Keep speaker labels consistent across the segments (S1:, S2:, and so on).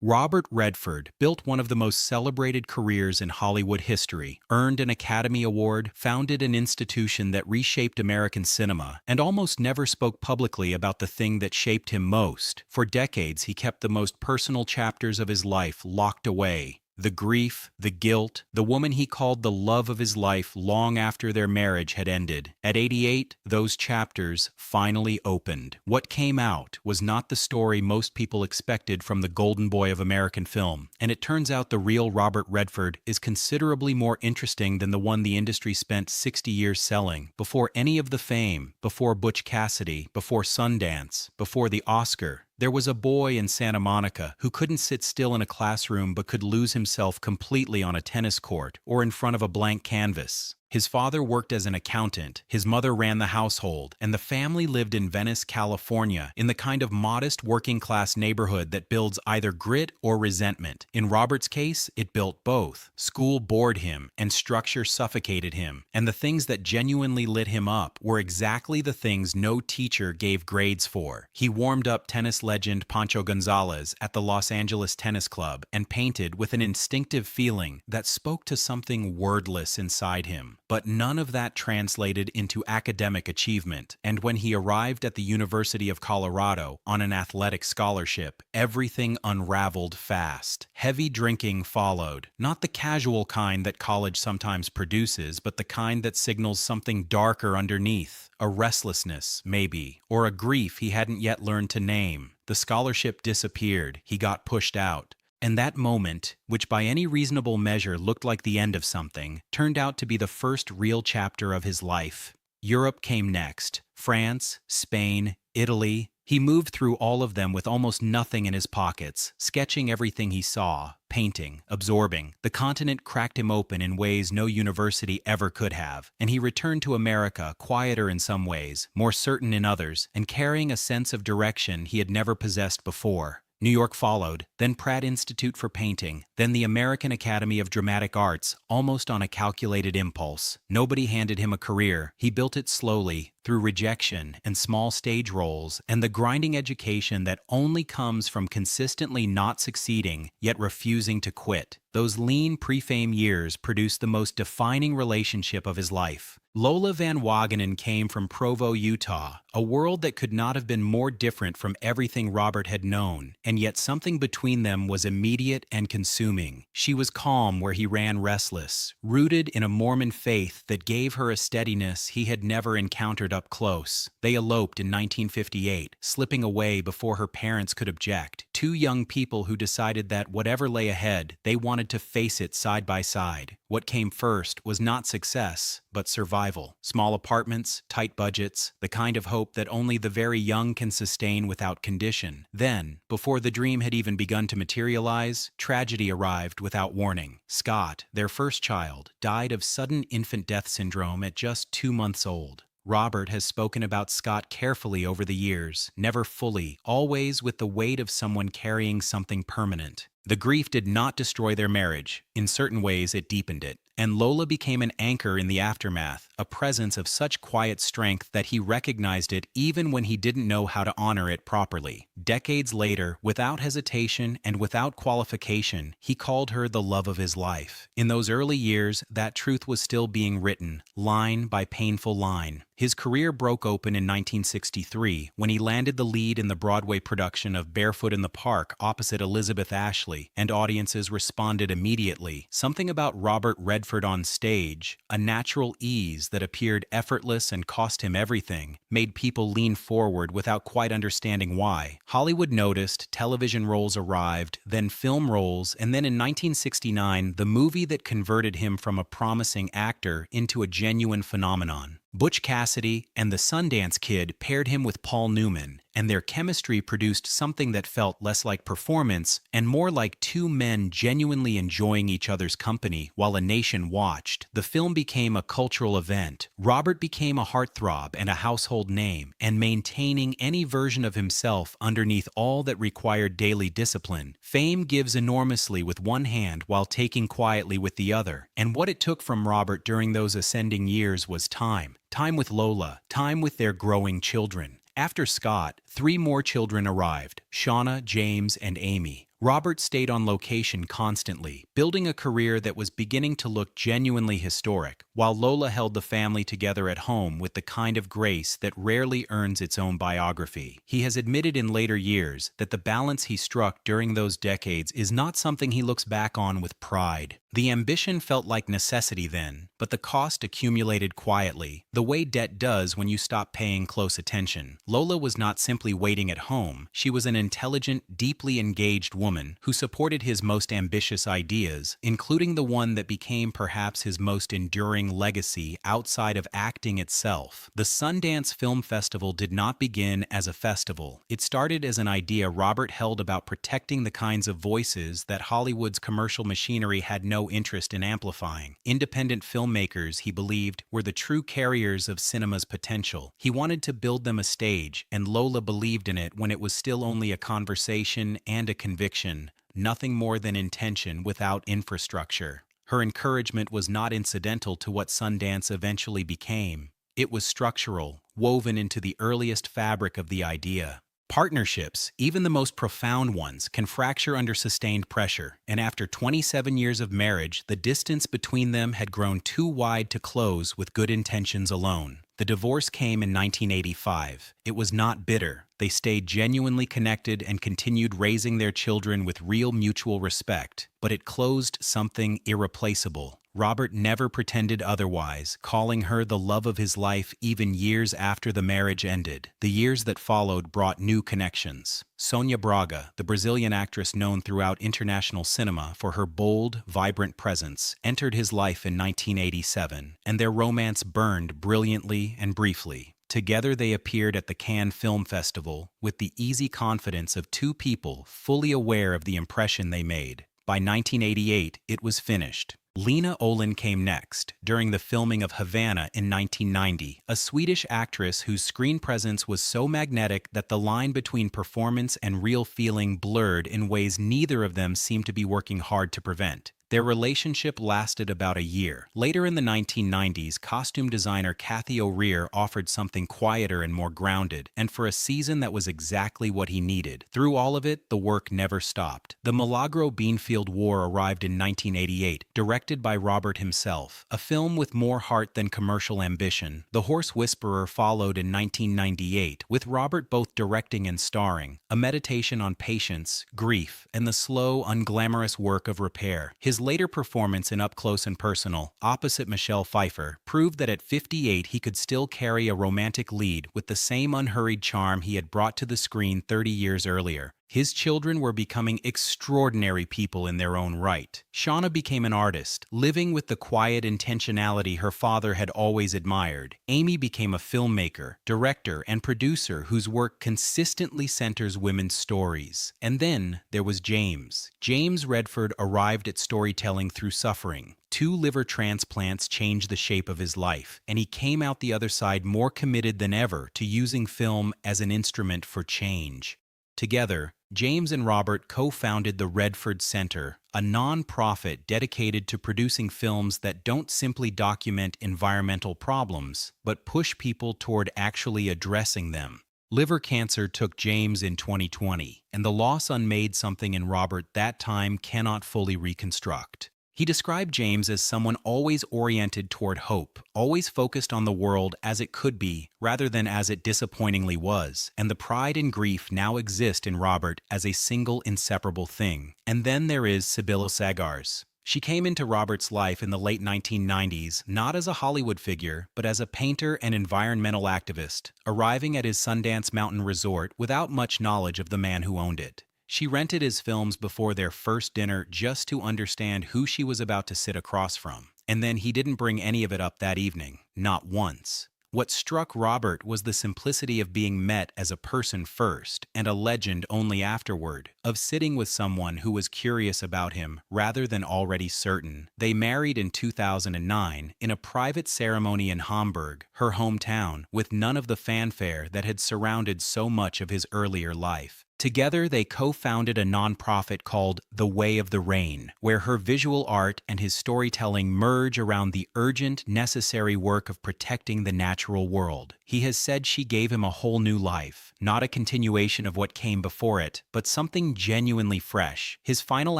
S1: Robert Redford built one of the most celebrated careers in Hollywood history, earned an Academy Award, founded an institution that reshaped American cinema, and almost never spoke publicly about the thing that shaped him most. For decades, he kept the most personal chapters of his life locked away. The grief, the guilt, the woman he called the love of his life long after their marriage had ended. At 88, those chapters finally opened. What came out was not the story most people expected from the golden boy of American film, and it turns out the real Robert Redford is considerably more interesting than the one the industry spent 60 years selling. Before any of the fame, before Butch Cassidy, before Sundance, before the Oscar, there was a boy in Santa Monica who couldn't sit still in a classroom but could lose himself completely on a tennis court or in front of a blank canvas. His father worked as an accountant, his mother ran the household, and the family lived in Venice, California, in the kind of modest working-class neighborhood that builds either grit or resentment. In Robert's case, it built both. School bored him, and structure suffocated him, and the things that genuinely lit him up were exactly the things no teacher gave grades for. He warmed up tennis legend Pancho Gonzalez at the Los Angeles Tennis Club and painted with an instinctive feeling that spoke to something wordless inside him. But none of that translated into academic achievement, and when he arrived at the University of Colorado on an athletic scholarship, everything unraveled fast. Heavy drinking followed, not the casual kind that college sometimes produces, but the kind that signals something darker underneath. A restlessness, maybe, or a grief he hadn't yet learned to name. The scholarship disappeared, he got pushed out. And that moment, which by any reasonable measure looked like the end of something, turned out to be the first real chapter of his life. Europe came next. France, Spain, Italy. He moved through all of them with almost nothing in his pockets, sketching everything he saw, painting, absorbing. The continent cracked him open in ways no university ever could have, and he returned to America quieter in some ways, more certain in others, and carrying a sense of direction he had never possessed before. New York followed, then Pratt Institute for Painting, then the American Academy of Dramatic Arts, almost on a calculated impulse. Nobody handed him a career. He built it slowly, through rejection and small stage roles, and the grinding education that only comes from consistently not succeeding, yet refusing to quit. Those lean pre-fame years produced the most defining relationship of his life. Lola van Wagenen came from Provo, Utah, a world that could not have been more different from everything Robert had known, and yet something between them was immediate and consuming. She was calm where he ran restless, rooted in a Mormon faith that gave her a steadiness he had never encountered up close. They eloped in 1958, slipping away before her parents could object. Two young people who decided that whatever lay ahead, they wanted to face it side by side. What came first was not success, but survival. Small apartments, tight budgets, the kind of hope that only the very young can sustain without condition. Then, before the dream had even begun to materialize, tragedy arrived without warning. Scott, their first child, died of sudden infant death syndrome at just 2 months old. Robert has spoken about Scott carefully over the years, never fully, always with the weight of someone carrying something permanent. The grief did not destroy their marriage. In certain ways, it deepened it. And Lola became an anchor in the aftermath, a presence of such quiet strength that he recognized it even when he didn't know how to honor it properly. Decades later, without hesitation and without qualification, he called her the love of his life. In those early years, that truth was still being written, line by painful line. His career broke open in 1963 when he landed the lead in the Broadway production of Barefoot in the Park opposite Elizabeth Ashley, and audiences responded immediately. Something about Robert Redford on stage, a natural ease that appeared effortless and cost him everything, made people lean forward without quite understanding why. Hollywood noticed, television roles arrived, then film roles, and then in 1969, the movie that converted him from a promising actor into a genuine phenomenon. Butch Cassidy and the Sundance Kid paired him with Paul Newman, and their chemistry produced something that felt less like performance and more like two men genuinely enjoying each other's company while a nation watched. The film became a cultural event. Robert became a heartthrob and a household name, and maintaining any version of himself underneath all that required daily discipline. Fame gives enormously with one hand while taking quietly with the other, and what it took from Robert during those ascending years was time. Time with Lola, time with their growing children. After Scott, 3 more children arrived, Shauna, James, and Amy. Robert stayed on location constantly, building a career that was beginning to look genuinely historic, while Lola held the family together at home with the kind of grace that rarely earns its own biography. He has admitted in later years that the balance he struck during those decades is not something he looks back on with pride. The ambition felt like necessity then, but the cost accumulated quietly, the way debt does when you stop paying close attention. Lola was not simply waiting at home, she was an intelligent, deeply engaged woman who supported his most ambitious ideas, including the one that became perhaps his most enduring legacy outside of acting itself. The Sundance Film Festival did not begin as a festival. It started as an idea Robert held about protecting the kinds of voices that Hollywood's commercial machinery had no interest in amplifying. Independent filmmakers, he believed, were the true carriers of cinema's potential. He wanted to build them a stage, and Lola believed in it when it was still only a conversation and a conviction, nothing more than intention without infrastructure. Her encouragement was not incidental to what Sundance eventually became. It was structural, woven into the earliest fabric of the idea. Partnerships, even the most profound ones, can fracture under sustained pressure, and after 27 years of marriage, the distance between them had grown too wide to close with good intentions alone. The divorce came in 1985. It was not bitter. They stayed genuinely connected and continued raising their children with real mutual respect, but it closed something irreplaceable. Robert never pretended otherwise, calling her the love of his life even years after the marriage ended. The years that followed brought new connections. Sônia Braga, the Brazilian actress known throughout international cinema for her bold, vibrant presence, entered his life in 1987, and their romance burned brilliantly and briefly. Together they appeared at the Cannes Film Festival with the easy confidence of two people fully aware of the impression they made. By 1988, it was finished. Lena Olin came next, during the filming of Havana in 1990, a Swedish actress whose screen presence was so magnetic that the line between performance and real feeling blurred in ways neither of them seemed to be working hard to prevent. Their relationship lasted about a year. Later in the 1990s, costume designer Cathy O'Rear offered something quieter and more grounded, and for a season that was exactly what he needed. Through all of it, the work never stopped. The Milagro Beanfield War arrived in 1988, directed by Robert himself, a film with more heart than commercial ambition. The Horse Whisperer followed in 1998, with Robert both directing and starring, a meditation on patience, grief, and the slow, unglamorous work of repair. His later performance in Up Close and Personal, opposite Michelle Pfeiffer, proved that at 58 he could still carry a romantic lead with the same unhurried charm he had brought to the screen 30 years earlier. His children were becoming extraordinary people in their own right. Shauna became an artist, living with the quiet intentionality her father had always admired. Amy became a filmmaker, director, and producer whose work consistently centers women's stories. And then there was James. James Redford arrived at storytelling through suffering. 2 liver transplants changed the shape of his life, and he came out the other side more committed than ever to using film as an instrument for change. Together, James and Robert co-founded the Redford Center, a non-profit dedicated to producing films that don't simply document environmental problems, but push people toward actually addressing them. Liver cancer took James in 2020, and the loss unmade something in Robert that time cannot fully reconstruct. He described James as someone always oriented toward hope, always focused on the world as it could be, rather than as it disappointingly was, and the pride and grief now exist in Robert as a single inseparable thing. And then there is Sibylle Sagars. She came into Robert's life in the late 1990s, not as a Hollywood figure, but as a painter and environmental activist, arriving at his Sundance Mountain resort without much knowledge of the man who owned it. She rented his films before their first dinner just to understand who she was about to sit across from. And then he didn't bring any of it up that evening, not once. What struck Robert was the simplicity of being met as a person first and a legend only afterward, of sitting with someone who was curious about him rather than already certain. They married in 2009 in a private ceremony in Hamburg, her hometown, with none of the fanfare that had surrounded so much of his earlier life. Together, they co-founded a nonprofit called The Way of the Rain, where her visual art and his storytelling merge around the urgent, necessary work of protecting the natural world. He has said she gave him a whole new life, not a continuation of what came before it, but something genuinely fresh. His final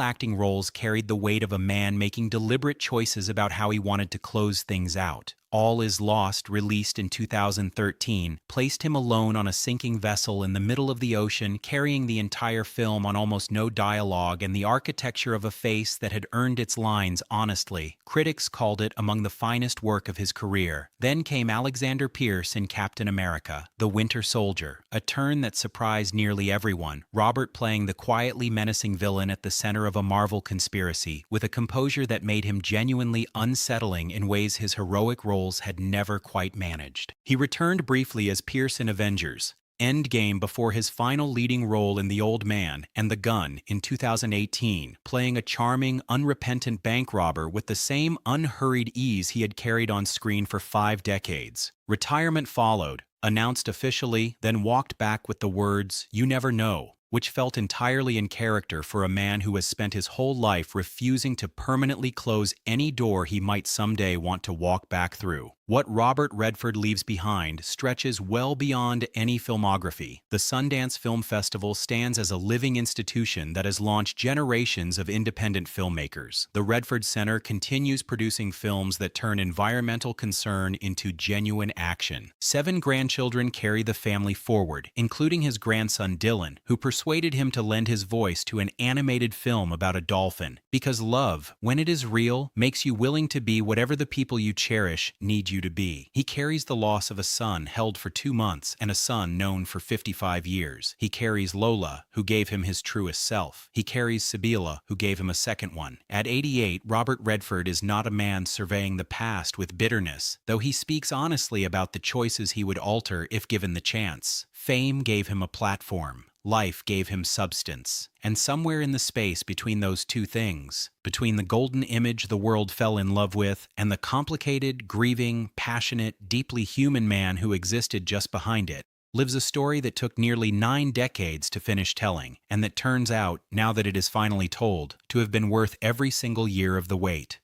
S1: acting roles carried the weight of a man making deliberate choices about how he wanted to close things out. All Is Lost, released in 2013, placed him alone on a sinking vessel in the middle of the ocean, carrying the entire film on almost no dialogue and the architecture of a face that had earned its lines honestly. Critics called it among the finest work of his career. Then came Alexander Pierce in Captain America, The Winter Soldier, a turn that surprised nearly everyone, Robert playing the quietly menacing villain at the center of a Marvel conspiracy, with a composure that made him genuinely unsettling in ways his heroic role had never quite managed. He returned briefly as Pierce in Avengers Endgame before his final leading role in The Old Man and The Gun in 2018, playing a charming, unrepentant bank robber with the same unhurried ease he had carried on screen for 5 decades. Retirement followed, announced officially, then walked back with the words, "You never know," which felt entirely in character for a man who has spent his whole life refusing to permanently close any door he might someday want to walk back through. What Robert Redford leaves behind stretches well beyond any filmography. The Sundance Film Festival stands as a living institution that has launched generations of independent filmmakers. The Redford Center continues producing films that turn environmental concern into genuine action. 7 grandchildren carry the family forward, including his grandson Dylan, who persuaded him to lend his voice to an animated film about a dolphin. Because love, when it is real, makes you willing to be whatever the people you cherish need you to be. He carries the loss of a son held for 2 months and a son known for 55 years. He carries Lola, who gave him his truest self. He carries Sibylle, who gave him a second one. At 88, Robert Redford is not a man surveying the past with bitterness, though he speaks honestly about the choices he would alter if given the chance. Fame gave him a platform. Life gave him substance. And somewhere in the space between those two things, between the golden image the world fell in love with and the complicated, grieving, passionate, deeply human man who existed just behind it, lives a story that took nearly 9 decades to finish telling, and that turns out, now that it is finally told, to have been worth every single year of the wait.